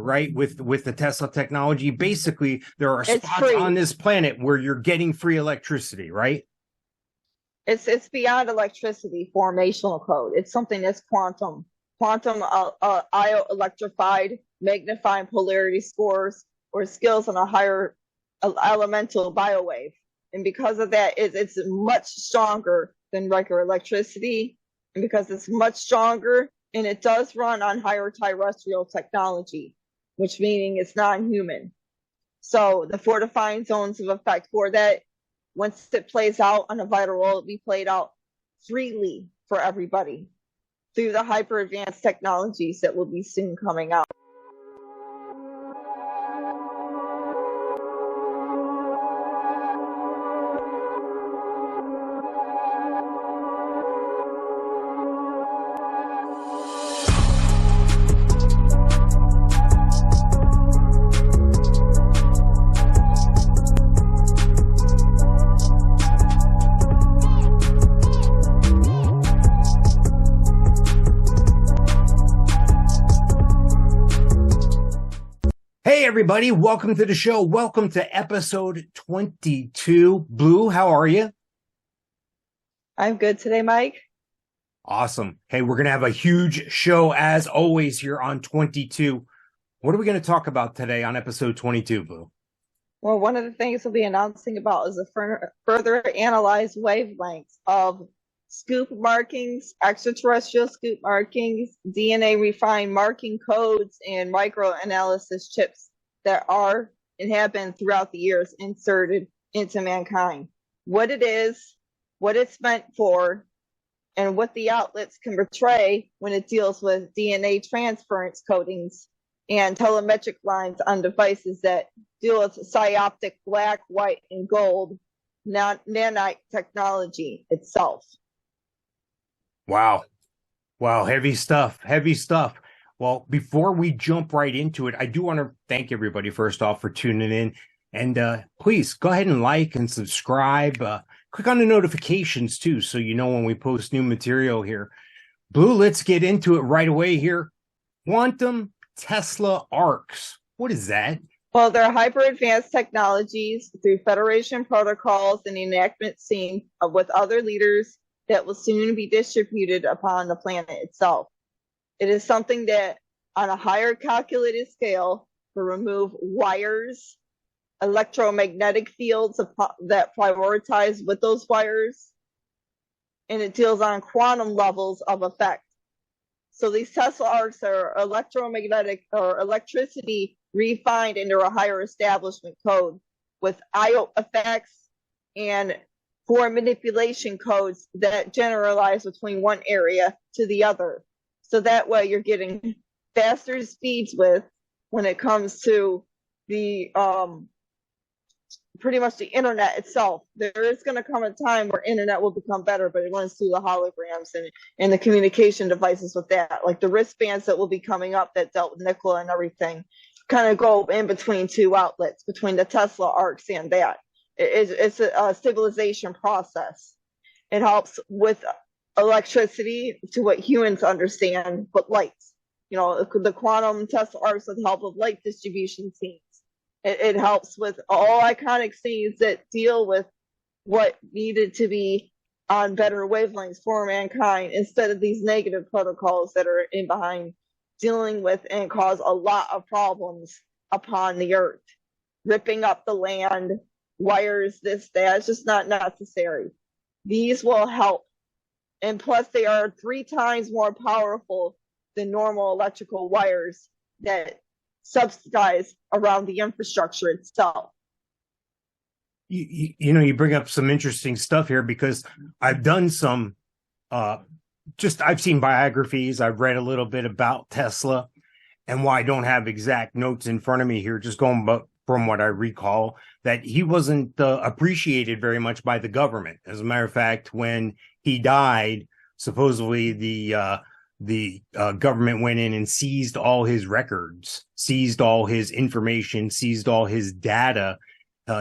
right? With the Tesla technology, basically there are It's spots free. on this planet where you're getting free electricity, right? It's beyond electricity formational code. It's something that's quantum electrified, magnifying polarity scores or skills on a higher elemental biowave. And because of that, it's much stronger than regular electricity. And because it's much stronger, and it does run on higher terrestrial technology, which meaning it's non-human. So the fortifying zones of effect for that, once it plays out on a vital role, it'll be played out freely for everybody through the hyper advanced technologies that will be soon coming out. Hey, everybody. Welcome to the show. Welcome to episode 22. Blue, how are you? I'm good today, Mike. Awesome. Hey, we're going to have a huge show as always here on 22. What are we going to talk about today on episode 22, Blue? Well, one of the things we'll be announcing about is the further analyzed wavelengths of scoop markings, extraterrestrial scoop markings, DNA refined marking codes, and microanalysis chips that are and have been throughout the years inserted into mankind. What it is, what it's meant for, and what the outlets can portray when it deals with DNA transference codings and telemetric lines on devices that deal with synoptic black, white, and gold nanite technology itself. Wow. Heavy stuff. Well, before we jump right into it, I do want to thank everybody first off for tuning in. And please go ahead and like and subscribe. Click on the notifications too, so you know when we post new material here. Blue, let's get into it right away here. Quantum Tesla arcs. What is that? Well, they're hyper advanced technologies through Federation protocols and enactment seen with other leaders that will soon be distributed upon the planet itself. It is something that, on a higher calculated scale, will remove wires, electromagnetic fields that prioritize with those wires, and it deals on quantum levels of effect. So these Tesla arcs are electromagnetic or electricity refined into a higher establishment code with IO effects and for manipulation codes that generalize between one area to the other. So that way you're getting faster speeds when it comes to the pretty much the internet itself. There is going to come a time where internet will become better, but it runs through the holograms and the communication devices with that. Like the wristbands that will be coming up that dealt with nickel and everything kind of go in between two outlets, between the Tesla arcs and that. It's a stabilization process. It helps with electricity to what humans understand, but lights. You know, the quantum Tesla arcs with the help of light distribution scenes. It helps with all iconic scenes that deal with what needed to be on better wavelengths for mankind instead of these negative protocols that are in behind dealing with and cause a lot of problems upon the earth. Ripping up the land, wires, this, that. It's just not necessary. These will help. And plus, they are 3 times more powerful than normal electrical wires that subsidize around the infrastructure itself. You know, you bring up some interesting stuff here because I've done some, I've seen biographies. I've read a little bit about Tesla, and while I don't have exact notes in front of me here, just going from what I recall, that he wasn't appreciated very much by the government. As a matter of fact, when he died, supposedly the government went in and seized all his records, seized all his information, seized all his data,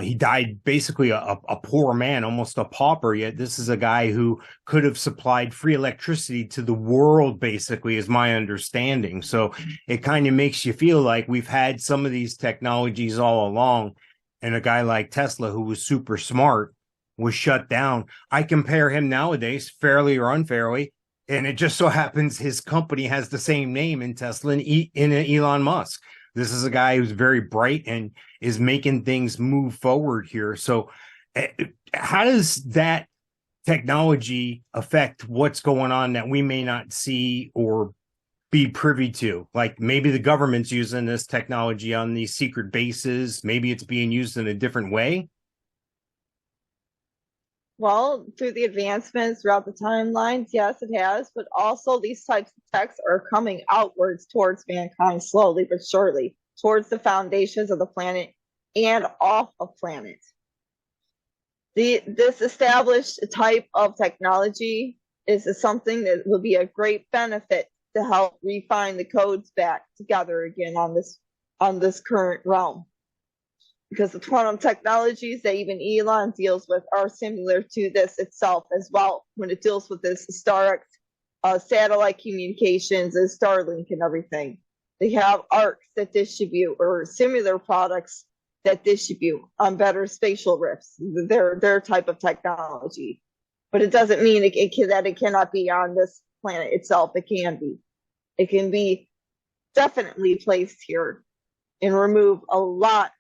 He died basically a poor man, almost a pauper, yet this is a guy who could have supplied free electricity to the world, basically, is my understanding. So it kind of makes you feel like we've had some of these technologies all along, and a guy like Tesla, who was super smart, was shut down. I compare him nowadays, fairly or unfairly, and it just so happens his company has the same name in Tesla in Elon Musk. This is a guy who's very bright and is making things move forward here. So how does that technology affect what's going on that we may not see or be privy to? Like maybe the government's using this technology on these secret bases. Maybe it's being used in a different way. Well, through the advancements throughout the timelines, yes, it has, but also these types of techs are coming outwards towards mankind slowly but surely, towards the foundations of the planet and off of planet. This established type of technology is something that will be a great benefit to help refine the codes back together again on this current realm. Because the quantum technologies that even Elon deals with are similar to this itself as well, when it deals with this Starx satellite communications and Starlink and everything. They have arcs that distribute, or similar products that distribute on better spatial rifts. Their type of technology. But it doesn't mean that it cannot be on this planet itself. It can be. It can be definitely placed here and remove a lot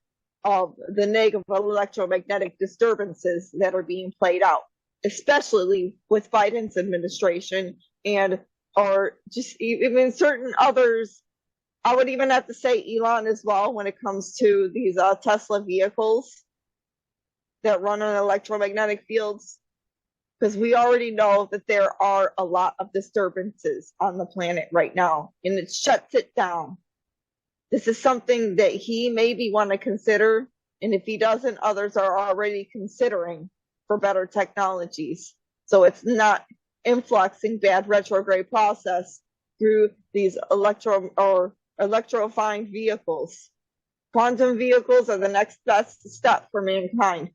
of the negative electromagnetic disturbances that are being played out, especially with Biden's administration or just even certain others. I would even have to say Elon as well when it comes to these Tesla vehicles that run on electromagnetic fields, because we already know that there are a lot of disturbances on the planet right now, and it shuts it down. This is something that he maybe want to consider, and if he doesn't, others are already considering for better technologies. So it's not influxing bad retrograde process through these electrifying vehicles. Quantum vehicles are the next best step for mankind.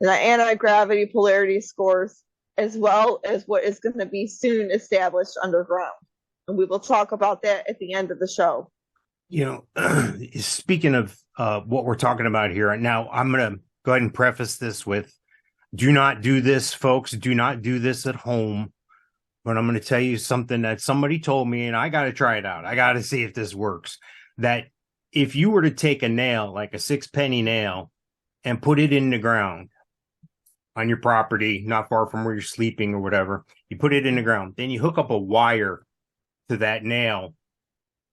And the anti-gravity polarity scores, as well as what is going to be soon established underground. And we will talk about that at the end of the show. Speaking of what we're talking about here, now I'm going to go ahead and preface this with, do not do this, folks. Do not do this at home. But I'm going to tell you something that somebody told me, and I got to try it out. I got to see if this works. That if you were to take a nail, like a 6-penny nail, and put it in the ground on your property, not far from where you're sleeping or whatever, you put it in the ground, then you hook up a wire to that nail.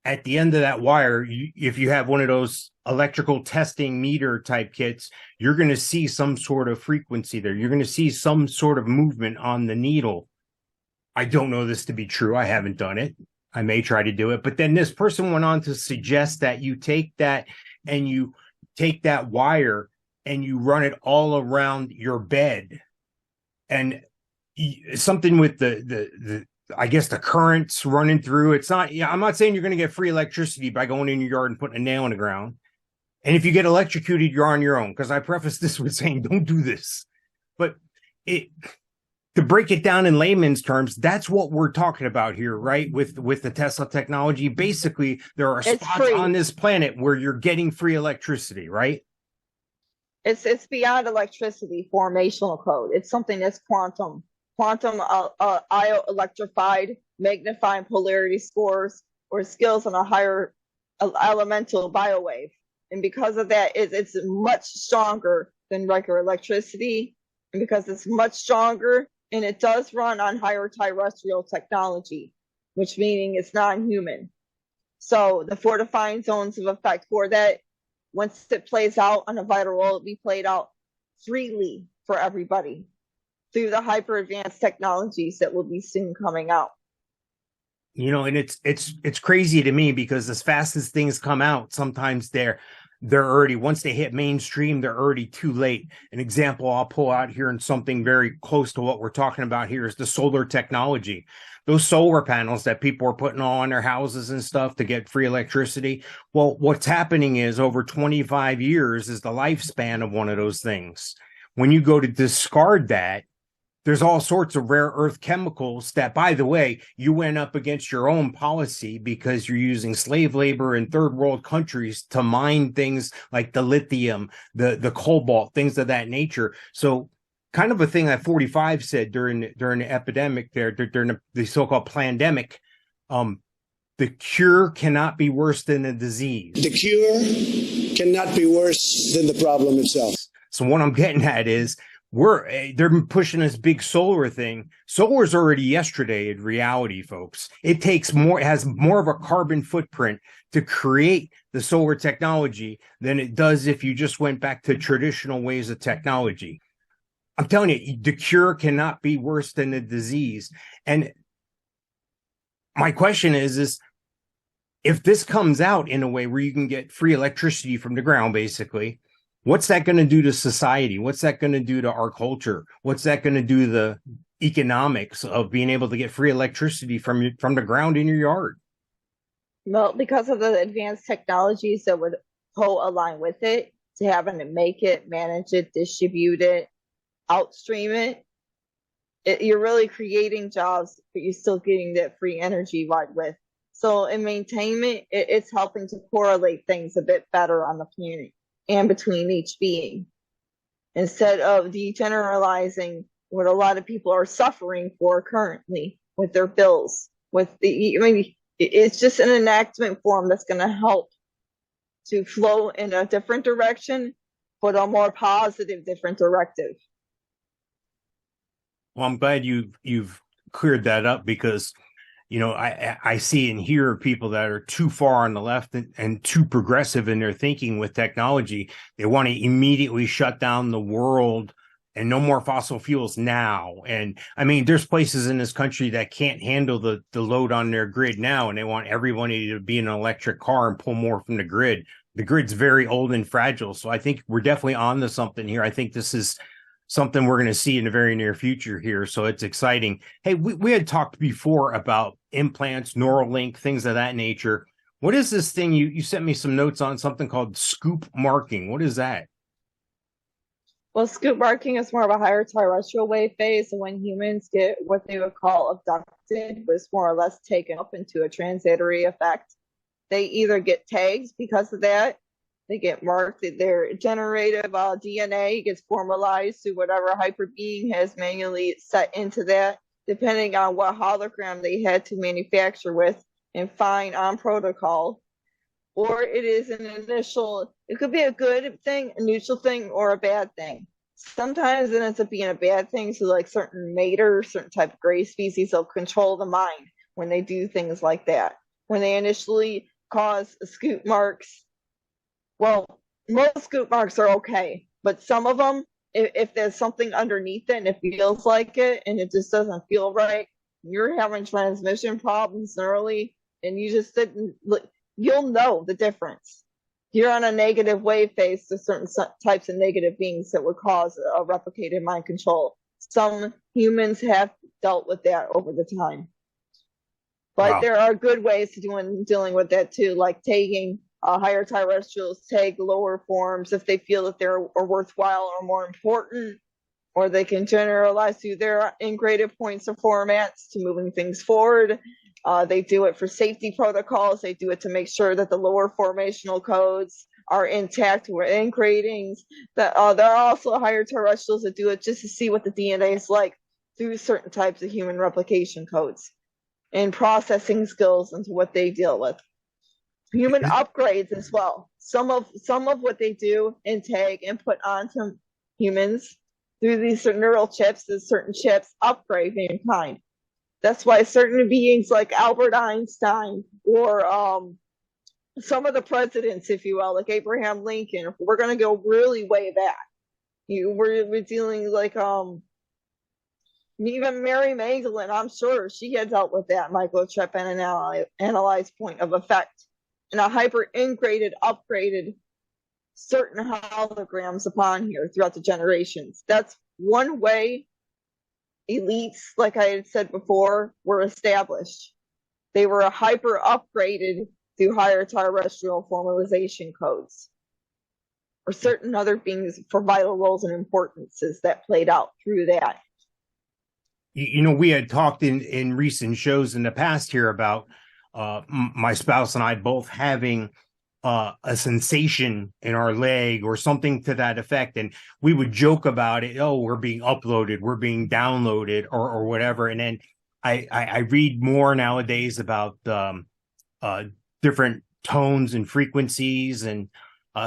At the end of that wire, if you have one of those electrical testing meter type kits, you're going to see some sort of frequency there. You're going to see some sort of movement on the needle. I don't know this to be true. I haven't done it. I may try to do it. But then this person went on to suggest that you take that and you take that wire and you run it all around your bed. And something with the I guess the currents running through. It's not, I'm not saying you're going to get free electricity by going in your yard and putting a nail in the ground. And if you get electrocuted, you're on your own. Because I preface this with saying, don't do this. But to break it down in layman's terms, that's what we're talking about here, right? With the Tesla technology. Basically, there are spots on this planet where you're getting free electricity, right? It's beyond electricity formational code. It's something that's quantum electrified, magnifying polarity scores or skills on a higher elemental biowave. And because of that, it's much stronger than regular electricity. And because it's much stronger, and it does run on higher terrestrial technology, which meaning it's non-human. So the fortifying zones of effect for that, once it plays out on a vital role, it'll be played out freely for everybody through the hyper advanced technologies that will be soon coming out. And it's crazy to me because as fast as things come out, sometimes they're already, once they hit mainstream, they're already too late. An example I'll pull out here, and something very close to what we're talking about here, is the solar technology. those solar panels that people are putting on their houses and stuff to get free electricity. Well, what's happening is over 25 years is the lifespan of one of those things. When you go to discard that, there's all sorts of rare earth chemicals that, by the way, you went up against your own policy because you're using slave labor in third world countries to mine things like the lithium, the cobalt, things of that nature. So kind of a thing that 45 said during the epidemic there, during the so-called pandemic, the cure cannot be worse than the disease. The cure cannot be worse than the problem itself. So what I'm getting at is, they're pushing this big solar thing. Solar's already yesterday in reality, folks. It has more of a carbon footprint to create the solar technology than it does if you just went back to traditional ways of technology. I'm telling you, the cure cannot be worse than the disease. And my question is if this comes out in a way where you can get free electricity from the ground, basically, what's that going to do to society? What's that going to do to our culture? What's that going to do to the economics of being able to get free electricity from the ground in your yard? Well, because of the advanced technologies that would co-align with it, to having to make it, manage it, distribute it, outstream it, you're really creating jobs, but you're still getting that free energy right with. So in maintainment, it's helping to correlate things a bit better on the community and between each being, instead of degeneralizing what a lot of people are suffering for currently with their bills. It's just an enactment form that's going to help to flow in a different direction, but a more positive, different directive. Well, I'm glad you've cleared that up, because I see and hear people that are too far on the left and too progressive in their thinking with technology. They want to immediately shut down the world and no more fossil fuels now. And I mean, there's places in this country that can't handle the load on their grid now, and they want everybody to be in an electric car and pull more from the grid. The grid's very old and fragile. So I think we're definitely on to something here. I think this is something we're going to see in the very near future here. So it's exciting. Hey, we had talked before about implants, Neuralink, things of that nature. What is this thing? You sent me some notes on something called scoop marking. What is that? Well, scoop marking is more of a higher terrestrial wave phase. So when humans get what they would call abducted, but it's more or less taken up into a transitory effect, they either get tags because of that, they get marked, their generative DNA gets formalized to whatever hyper being has manually set into that, depending on what hologram they had to manufacture with and find on protocol. Or it is an initial, it could be a good thing, a neutral thing, or a bad thing. Sometimes it ends up being a bad thing. So like certain mater, certain type of gray species will control the mind when they do things like that. When they initially cause scoop marks, well, most scoop marks are okay, but some of them, if there's something underneath it and it feels like it and it just doesn't feel right, you're having transmission problems early, and you just didn't look, you'll know the difference. You're on a negative wave phase to certain types of negative beings that would cause a replicated mind control. Some humans have dealt with that over the time. But wow, there are good ways to dealing with that too, like taking higher terrestrials, take lower forms if they feel that they're worthwhile or more important, or they can generalize through their integrated points or formats to moving things forward. They do it for safety protocols. They do it to make sure that the lower formational codes are intact with engravings. There are also higher terrestrials that do it just to see what the DNA is like through certain types of human replication codes and processing skills into what they deal with. Human upgrades as well. Some of what they do and take and put onto humans through these neural chips, certain chips upgrade mankind. That's why certain beings like Albert Einstein or some of the presidents, if you will, like Abraham Lincoln, if we're going to go really way back, we're dealing like even Mary Magdalene, I'm sure she had dealt with that microchip and an analyzed point of effect. And a hyper-integrated, upgraded certain holograms upon here throughout the generations. That's one way elites, like I had said before, were established. They were hyper upgraded through higher terrestrial formalization codes, or certain other beings for vital roles and importances that played out through that. You know, we had talked in recent shows in the past here about my spouse and I both having a sensation in our leg or something to that effect, and we would joke about it. Oh, we're being uploaded, we're being downloaded, or whatever. And then I read more nowadays about different tones and frequencies and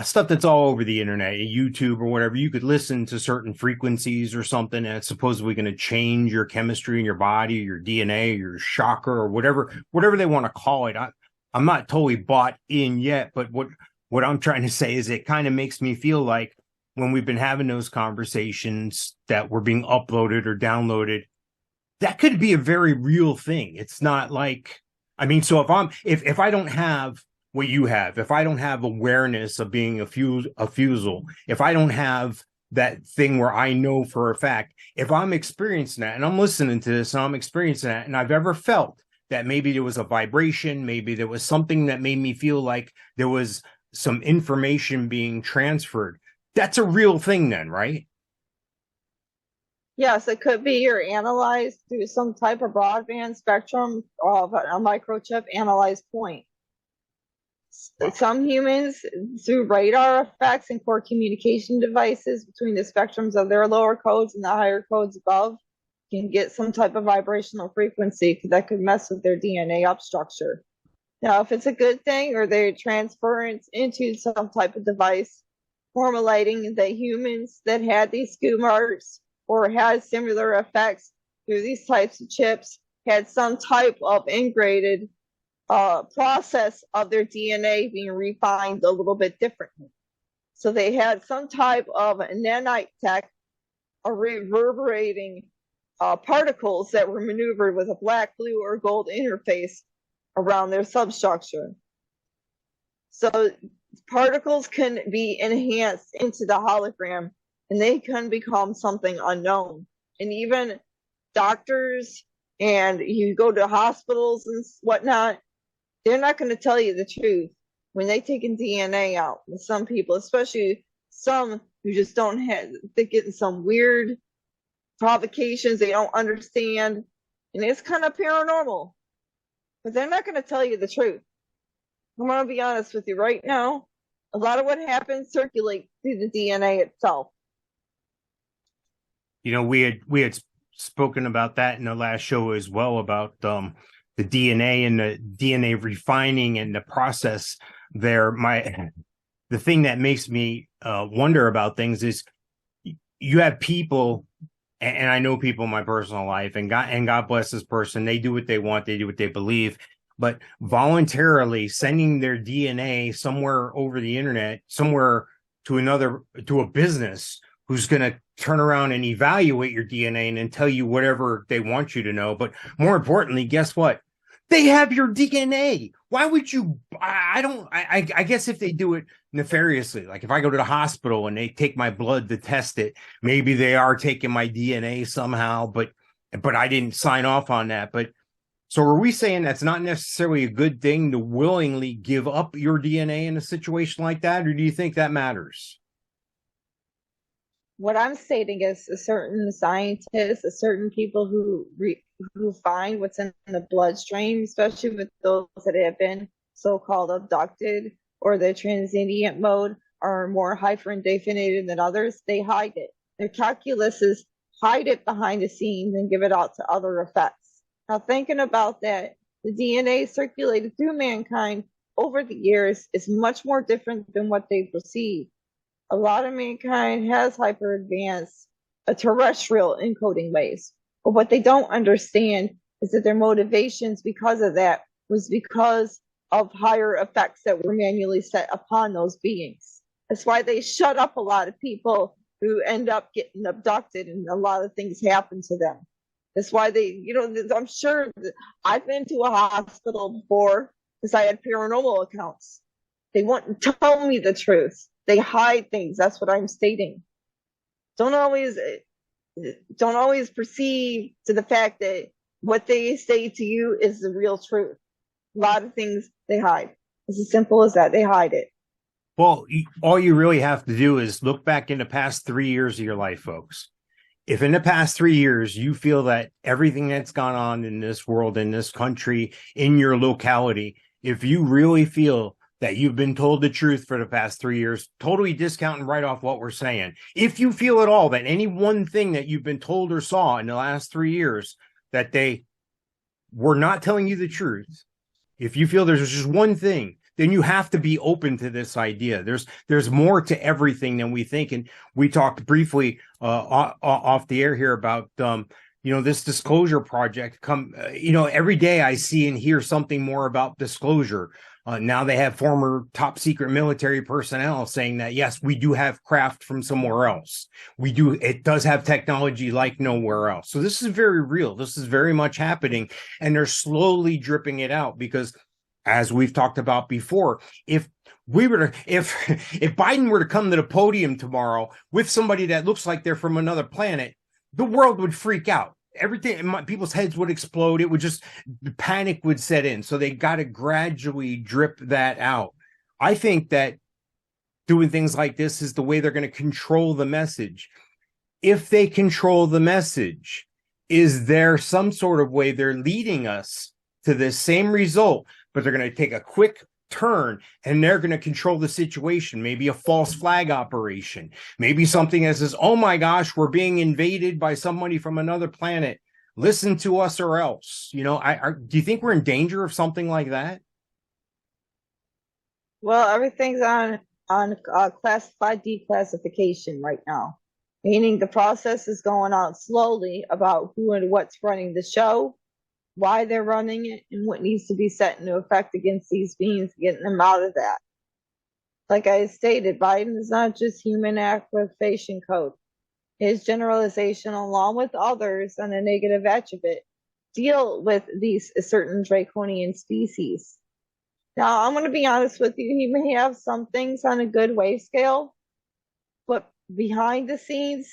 stuff that's all over the internet, YouTube or whatever. You could listen to certain frequencies or something, and it's supposedly going to change your chemistry in your body, your DNA, your chakra, or whatever they want to call it. I'm not totally bought in yet, but what I'm trying to say is it kind of makes me feel like when we've been having those conversations that we're being uploaded or downloaded, that could be a very real thing. It's not like, I mean, so if I don't have what you have, if I don't have awareness of being a fusel, if I don't have that thing where I know for a fact, if I'm experiencing that and I'm listening to this and I'm experiencing that, and I've ever felt that maybe there was a vibration, maybe there was something that made me feel like there was some information being transferred, that's a real thing then, right? Yes, it could be you're analyzed through some type of broadband spectrum of a microchip analyzed point. Some humans, through radar effects and core communication devices between the spectrums of their lower codes and the higher codes above, can get some type of vibrational frequency that could mess with their DNA up structure. Now, if it's a good thing or they transfer it into some type of device, formulating the humans that had these skew marks or had similar effects through these types of chips had some type of integrated process of their DNA being refined a little bit differently. So they had some type of nanite tech or reverberating particles that were maneuvered with a black, blue, or gold interface around their substructure. So particles can be enhanced into the hologram and they can become something unknown. And even doctors, and you go to hospitals and whatnot, they're not going to tell you the truth when they taking DNA out. And some people, especially some who just don't have, they're getting some weird provocations they don't understand, and it's kind of paranormal, but they're not going to tell you the truth. I'm going to be honest with you right now. A lot of what happens circulates through the DNA itself. You know, we had spoken about that in the last show as well, about the DNA and the DNA refining and the process there. The thing that makes me wonder about things is you have people, and I know people in my personal life, and God bless this person, they do what they want, they do what they believe, but voluntarily sending their DNA somewhere over the internet, somewhere to a business who's going to turn around and evaluate your DNA and then tell you whatever they want you to know. But more importantly, guess what? They have your DNA. Why would you? I guess if they do it nefariously, like if I go to the hospital and they take my blood to test it, maybe they are taking my DNA somehow, but I didn't sign off on that. But so are we saying that's not necessarily a good thing to willingly give up your DNA in a situation like that? Or do you think that matters? What I'm stating is a certain scientists, a certain people who find what's in the bloodstream, especially with those that have been so-called abducted or the transcendent mode are more hyper-definited than others, they hide it. Their calculus is hide it behind the scenes and give it out to other effects. Now, thinking about that, the DNA circulated through mankind over the years is much more different than what they perceive. A lot of mankind has hyper advanced terrestrial encoding ways. But what they don't understand is that their motivations because of that was because of higher effects that were manually set upon those beings. That's why they shut up a lot of people who end up getting abducted and a lot of things happen to them. That's why I'm sure I've been to a hospital before because I had paranormal accounts. They won't tell me the truth. They hide things. That's what I'm stating. Don't always don't always perceive to the fact that what they say to you is the real truth. A lot of things they hide. It's as simple as that. They hide it. Well, all you really have to do is look back in the past 3 years of your life, folks. If in the past 3 years you feel that everything that's gone on in this world, in this country, in your locality, if you really feel that you've been told the truth for the past 3 years, totally discounting right off what we're saying. If you feel at all that any one thing that you've been told or saw in the last 3 years that they were not telling you the truth, if you feel there's just one thing, then you have to be open to this idea. There's more to everything than we think. And we talked briefly off the air here about this disclosure project. Every day I see and hear something more about disclosure. Now they have former top secret military personnel saying that, yes, we do have craft from somewhere else. It does have technology like nowhere else. So this is very real. This is very much happening, and they're slowly dripping it out because, as we've talked about before, if Biden were to come to the podium tomorrow with somebody that looks like they're from another planet, the world would freak out. People's heads would explode. The panic would set in. So they got to gradually drip that out. I think that doing things like this is the way they're going to control the message. If they control the message, is there some sort of way they're leading us to this same result, but they're going to take a quick turn and they're going to control the situation? Maybe a false flag operation, maybe something that says, oh my gosh, we're being invaded by somebody from another planet, listen to us or else. Do you think we're in danger of something like that? Well, everything's on classified declassification right now, meaning the process is going on slowly about who and what's running the show, why they're running it, and what needs to be set into effect against these beings, getting them out of that. Like I stated, Biden is not just human activation code. His generalization, along with others on a negative attribute, deal with these certain draconian species. Now, I'm going to be honest with you, he may have some things on a good wave scale, but behind the scenes,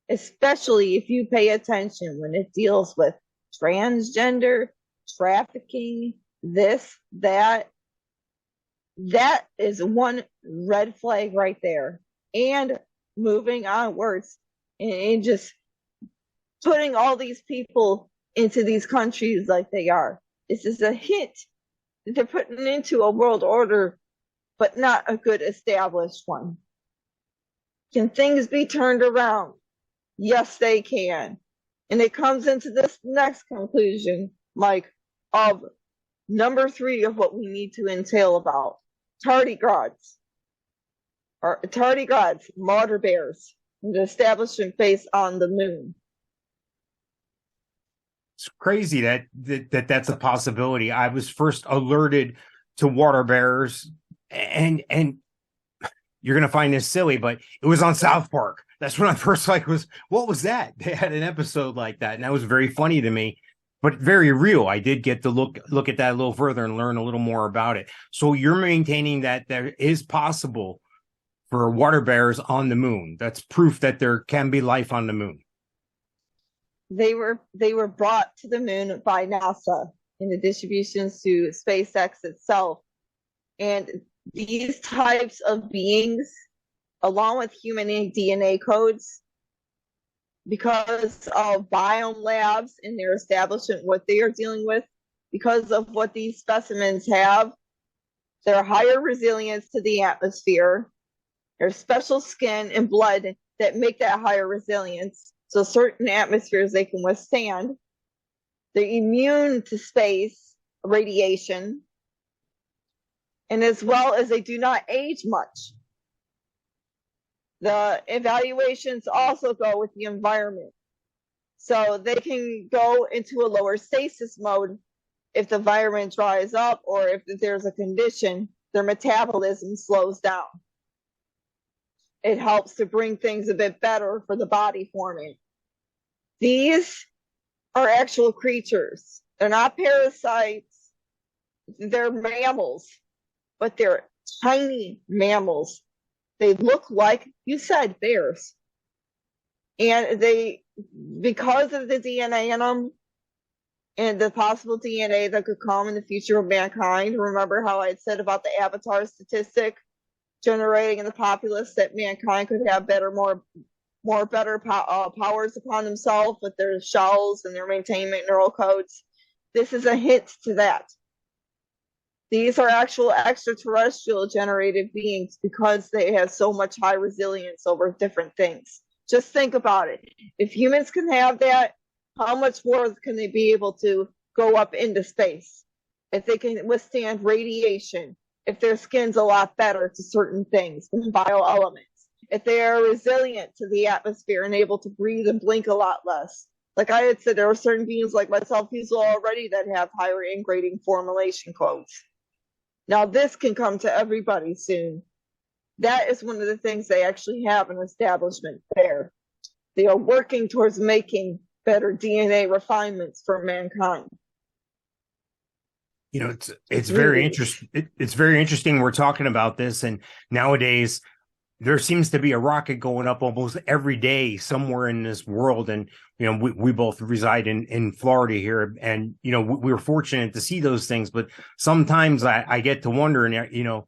especially if you pay attention when it deals with transgender, trafficking, this, that is one red flag right there. And moving onwards and just putting all these people into these countries like they are. This is a hint that they're putting into a world order, but not a good established one. Can things be turned around? Yes, they can. And it comes into this next conclusion, Mike, of number 3 of what we need to entail about tardigrads, mother bears, an establishment base on the moon. It's crazy that's a possibility. I was first alerted to water bearers, and you're going to find this silly, but it was on South Park. That's when I first what was that? They had an episode like that, and that was very funny to me, but very real. I did get to look at that a little further and learn a little more about it. So you're maintaining that there is possible for water bearers on the moon. That's proof that there can be life on the moon. They were brought to the moon by NASA in the distributions to SpaceX itself. And these types of beings, along with human DNA codes, because of biome labs and their establishment, what they are dealing with, because of what these specimens have, their higher resilience to the atmosphere, their special skin and blood that make that higher resilience. So certain atmospheres they can withstand. They're immune to space radiation. And as well as they do not age much. The evaluations also go with the environment. So they can go into a lower stasis mode if the environment dries up or if there's a condition, their metabolism slows down. It helps to bring things a bit better for the body forming. These are actual creatures. They're not parasites. They're mammals, but they're tiny mammals. They look like, you said, bears. And they, because of the DNA in them and the possible DNA that could come in the future of mankind, remember how I had said about the avatar statistic generating in the populace that mankind could have better, better powers upon themselves with their shells and their maintainment neural codes. This is a hint to that. These are actual extraterrestrial generated beings because they have so much high resilience over different things. Just think about it. If humans can have that, how much more can they be able to go up into space? If they can withstand radiation, if their skin's a lot better to certain things, bioelements, if they are resilient to the atmosphere and able to breathe and blink a lot less. Like I had said, there are certain beings like myself, these already that have higher ingrading formulation codes. Now this can come to everybody soon. That is one of the things they actually have an establishment there. They are working towards making better DNA refinements for mankind. You know, it's very interesting. It's very interesting. We're talking about this, and nowadays there seems to be a rocket going up almost every day somewhere in this world. And you know, we both reside in Florida here, and you know, we're fortunate to see those things. But sometimes I get to wondering, you know,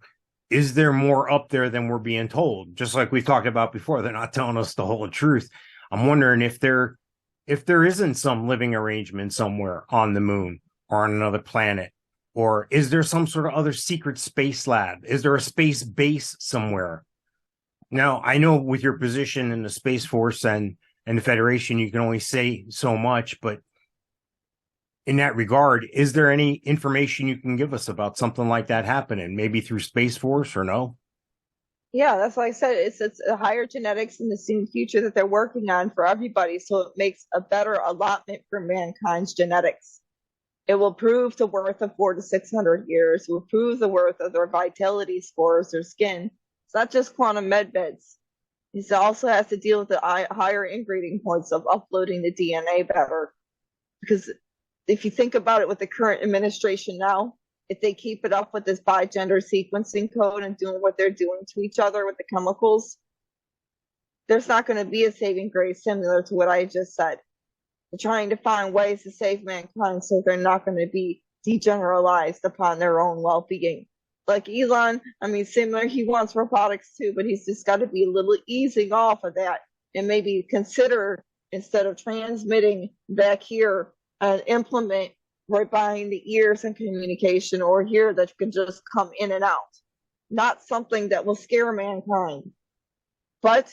is there more up there than we're being told? Just like we've talked about before, they're not telling us the whole truth. I'm wondering if there isn't some living arrangement somewhere on the moon or on another planet, or is there some sort of other secret space lab? Is there a space base somewhere? Now, I know with your position in the Space Force and the Federation, you can only say so much, but in that regard, is there any information you can give us about something like that happening, maybe through Space Force or no? Yeah, that's like I said. It's a higher genetics in the soon future that they're working on for everybody, so it makes a better allotment for mankind's genetics. It will prove the worth of 400 to 600 years. It will prove the worth of their vitality scores, their skin. It's not just quantum med beds. It also has to deal with the higher ingredient points of uploading the DNA better. Because if you think about it with the current administration now, if they keep it up with this bigender sequencing code and doing what they're doing to each other with the chemicals, there's not going to be a saving grace similar to what I just said. They're trying to find ways to save mankind so they're not going to be degeneralized upon their own well-being. Like Elon, I mean, similar, he wants robotics too, but he's just got to be a little easing off of that and maybe consider, instead of transmitting back here, an implement right behind the ears and communication, or here that can just come in and out. Not something that will scare mankind. But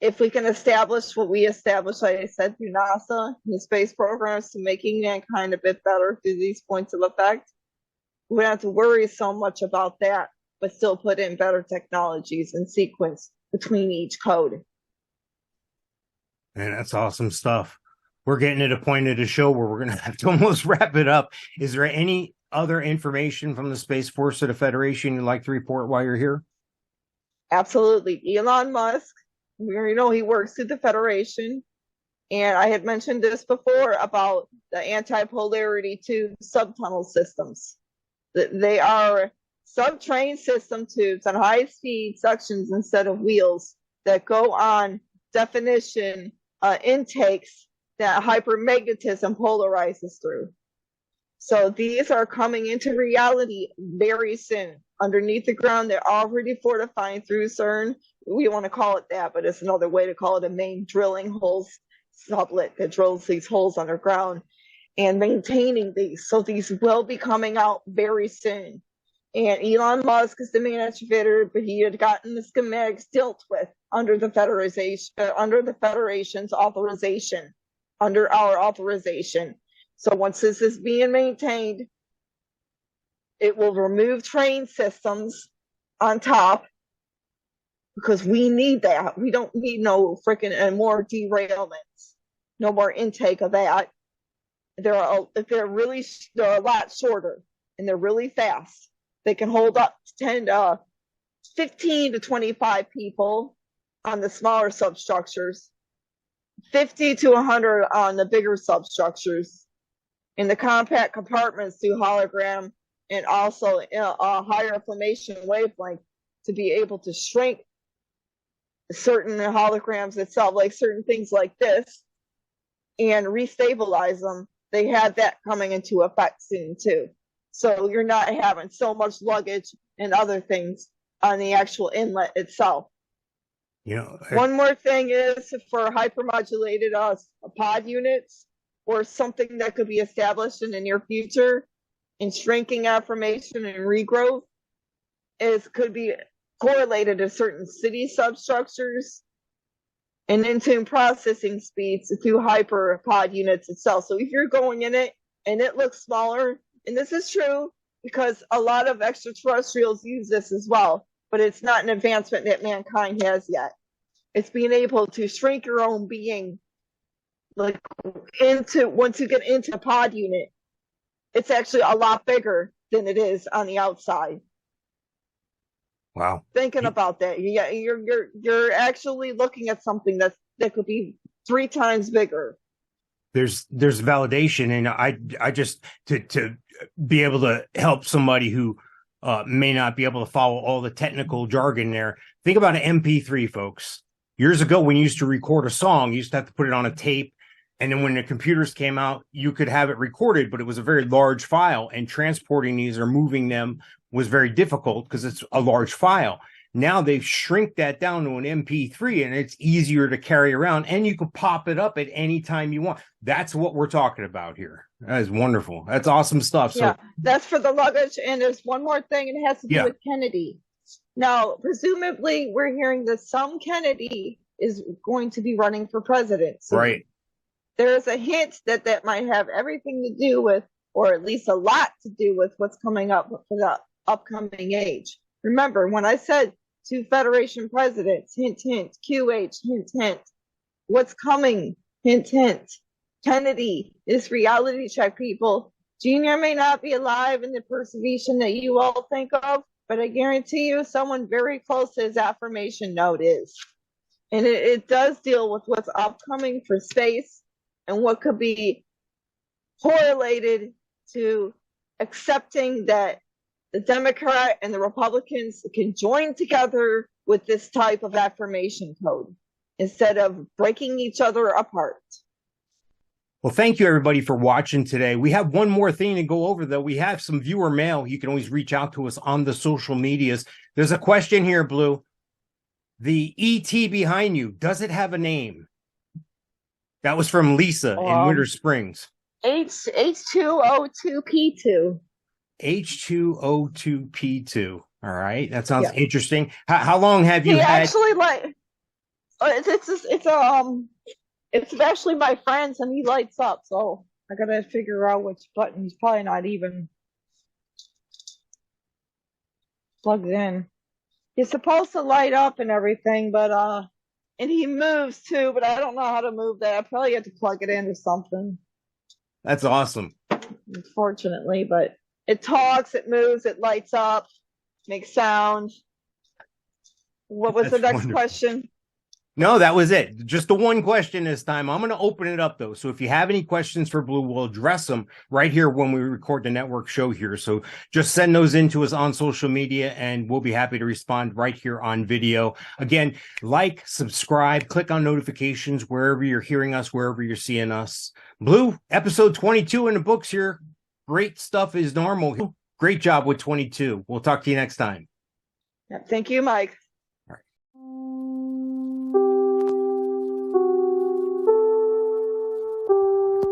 if we can establish what we established, like I said, through NASA and the space programs to making mankind a bit better through these points of effect, we don't have to worry so much about that, but still put in better technologies and sequence between each code. Man, that's awesome stuff. We're getting to the point of the show where we're going to have to almost wrap it up. Is there any other information from the Space Force or the Federation you'd like to report while you're here? Absolutely. Elon Musk, we already know he works through the Federation. And I had mentioned this before about the anti-polarity tube subtunnel systems. They are sub-train system tubes on high-speed sections instead of wheels that go on definition intakes that hypermagnetism polarizes through. So these are coming into reality very soon. Underneath the ground, they're already fortifying through CERN. We want to call it that, but it's another way to call it a main drilling holes sublet that drills these holes underground and maintaining these. So these will be coming out very soon. And Elon Musk is the manufacturer, but he had gotten the schematics dealt with under the Federation's authorization, under our authorization. So once this is being maintained, it will remove train systems on top, because we need that. We don't need no freaking more derailments, no more intake of that. They're a lot shorter and they're really fast. They can hold up to 15 to 25 people on the smaller substructures, 50 to 100 on the bigger substructures, in the compact compartments through hologram, and also a higher inflammation wavelength to be able to shrink certain holograms itself, like certain things like this, and restabilize them. They had that coming into effect soon too. So you're not having so much luggage and other things on the actual inlet itself. One more thing is for hypermodulated pod units, or something that could be established in the near future in shrinking affirmation and regrowth, could be correlated to certain city substructures and into processing speeds through hyperpod units itself. So if you're going in it and it looks smaller, and this is true because a lot of extraterrestrials use this as well, but it's not an advancement that mankind has yet. It's being able to shrink your own being, like once you get into a pod unit, it's actually a lot bigger than it is on the outside. Wow. Thinking about that, you're actually looking at something that could be 3 times bigger. There's validation, and I just to be able to help somebody who may not be able to follow all the technical jargon there. Think about an MP3, folks. Years ago, when you used to record a song, you used to have to put it on a tape. And then when the computers came out, you could have it recorded, but it was a very large file, and transporting these or moving them was very difficult because it's a large file. Now they've shrunk that down to an MP3, and it's easier to carry around, and you can pop it up at any time you want. That's what we're talking about here. That is wonderful. That's awesome stuff. So, yeah, that's for the luggage. And there's one more thing, and it has to do with Kennedy. Now, presumably, we're hearing that some Kennedy is going to be running for president. So right. There's a hint that might have everything to do with, or at least a lot to do with, what's coming up for the upcoming age. Remember, when I said 2 Federation presidents, hint, hint, QH, hint, hint, what's coming, hint, hint, Kennedy, this reality check, people. Junior may not be alive in the persecution that you all think of, but I guarantee you someone very close to his affirmation node is. And it does deal with what's upcoming for space and what could be correlated to accepting that the Democrat and the Republicans can join together with this type of affirmation code instead of breaking each other apart. Well, thank you, everybody, for watching today. We have one more thing to go over, though. We have some viewer mail. You can always reach out to us on the social medias. There's a question here, Blue. The ET behind you, does it have a name? That was from Lisa in Winter Springs. H2O2P2. H2O2P2. All right. That sounds interesting. How long have you had? Actually, it's actually my friend's, and he lights up. So I got to figure out which button. He's probably not even plugged in. He's supposed to light up and everything, but and he moves too, but I don't know how to move that. I probably have to plug it in or something. That's awesome. Unfortunately, but it talks, it moves, it lights up, makes sound. What was the next question? No, that was it. Just the one question this time. I'm going to open it up, though. So if you have any questions for Blue, we'll address them right here when we record the network show here. So just send those in to us on social media, and we'll be happy to respond right here on video. Again, like, subscribe, click on notifications wherever you're hearing us, wherever you're seeing us. Blue, episode 22 in the books here. Great stuff is normal. Great job with 22. We'll talk to you next time. Thank you, Mike.